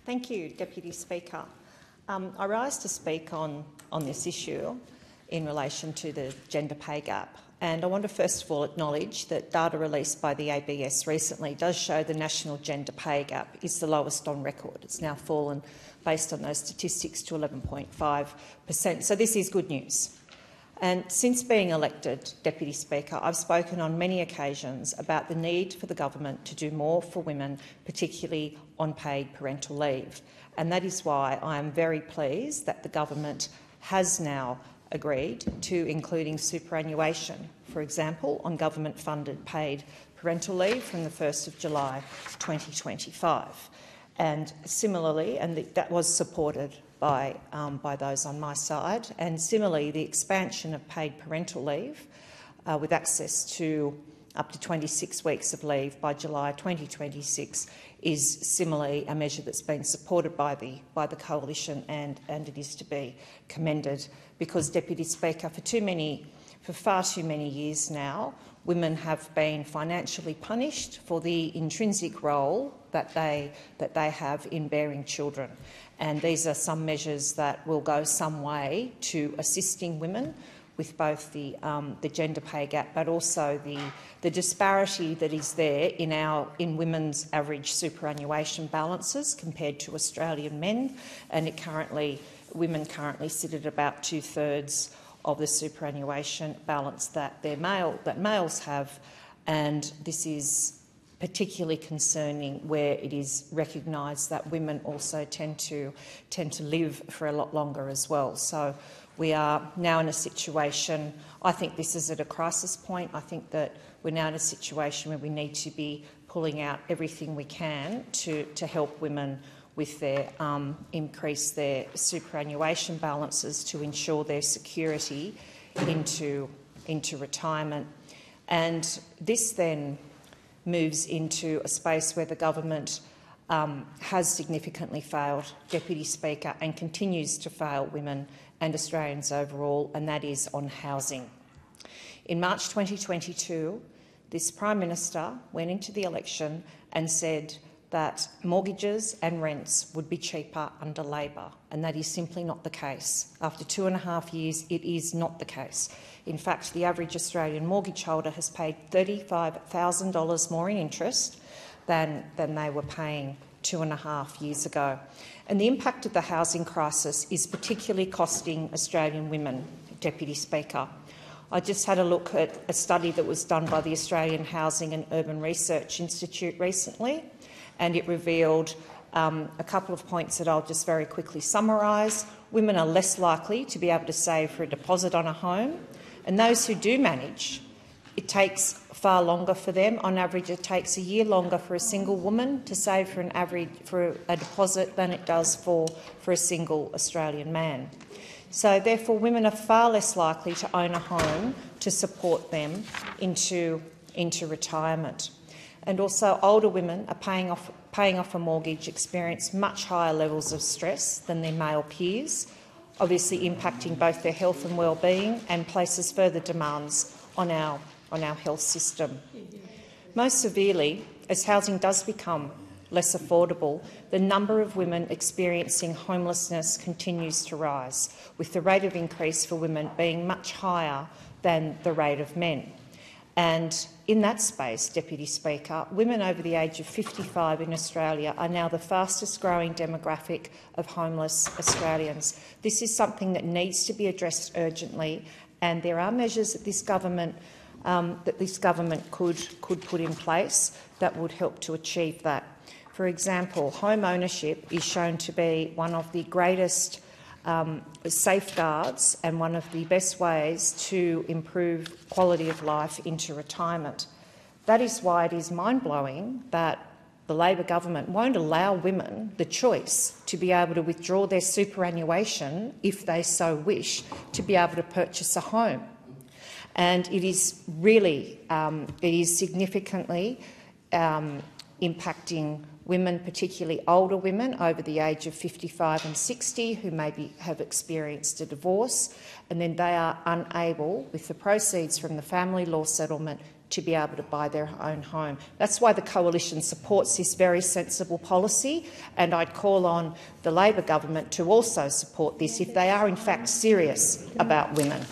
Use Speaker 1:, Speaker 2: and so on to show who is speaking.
Speaker 1: Thank you, Deputy Speaker. I rise to speak on this issue in relation to the gender pay gap. And I want to first of all acknowledge that data released by the ABS recently does show the national gender pay gap is the lowest on record. It's now fallen, based on those statistics, to 11.5%. So this is good news. And since being elected Deputy Speaker, I've spoken on many occasions about the need for the government to do more for women, particularly on paid parental leave. And that is why I am very pleased that the government has now agreed to including superannuation, for example, on government-funded paid parental leave from the 1st of July 2025. And similarly, and that was supported by those on my side, and similarly the expansion of paid parental leave with access to up to 26 weeks of leave by July 2026 is similarly a measure that's been supported by the coalition, and it is to be commended because, Deputy Speaker, for far too many years now, women have been financially punished for the intrinsic role that they have in bearing children. And these are some measures that will go some way to assisting women with both the gender pay gap, but also the disparity that is there in women's average superannuation balances compared to Australian men. And women currently sit at about 2/3 of the superannuation balance that males have, and this is particularly concerning where it is recognised that women also tend to live for a lot longer as well. So we are now in a situation, I think this is at a crisis point. I think that we're now in a situation where we need to be pulling out everything we can to help women with their increase their superannuation balances to ensure their security into retirement. And this then moves into a space where the government has significantly failed, Deputy Speaker, and continues to fail women and Australians overall, and that is on housing. In March 2022, this Prime Minister went into the election and said that mortgages and rents would be cheaper under Labor, and that is simply not the case. After 2.5 years, it is not the case. In fact, the average Australian mortgage holder has paid $35,000 more in interest than they were paying 2.5 years ago. And the impact of the housing crisis is particularly costing Australian women, Deputy Speaker. I just had a look at a study that was done by the Australian Housing and Urban Research Institute recently, and it revealed a couple of points that I'll just very quickly summarise. Women are less likely to be able to save for a deposit on a home, and those who do manage, it takes far longer for them. On average, it takes a year longer for a single woman to save for a deposit than it does for a single Australian man. So therefore, women are far less likely to own a home to support them into retirement. And also, older women are paying off a mortgage experience much higher levels of stress than their male peers, obviously impacting both their health and well-being, and places further demands on our health system. Most severely, as housing does become less affordable, the number of women experiencing homelessness continues to rise, with the rate of increase for women being much higher than the rate of men. And in that space, Deputy Speaker, women over the age of 55 in Australia are now the fastest growing demographic of homeless Australians. This is something that needs to be addressed urgently, and there are measures that this government could put in place that would help to achieve that. For example, home ownership is shown to be one of the greatest safeguards and one of the best ways to improve quality of life into retirement. That is why it is mind-blowing that the Labor government won't allow women the choice to be able to withdraw their superannuation, if they so wish, to be able to purchase a home. And it is really, significantly impacting women, particularly older women over the age of 55 and 60 who maybe have experienced a divorce, and then they are unable, with the proceeds from the family law settlement, to be able to buy their own home. That's why the Coalition supports this very sensible policy, and I'd call on the Labor government to also support this if they are in fact serious about women.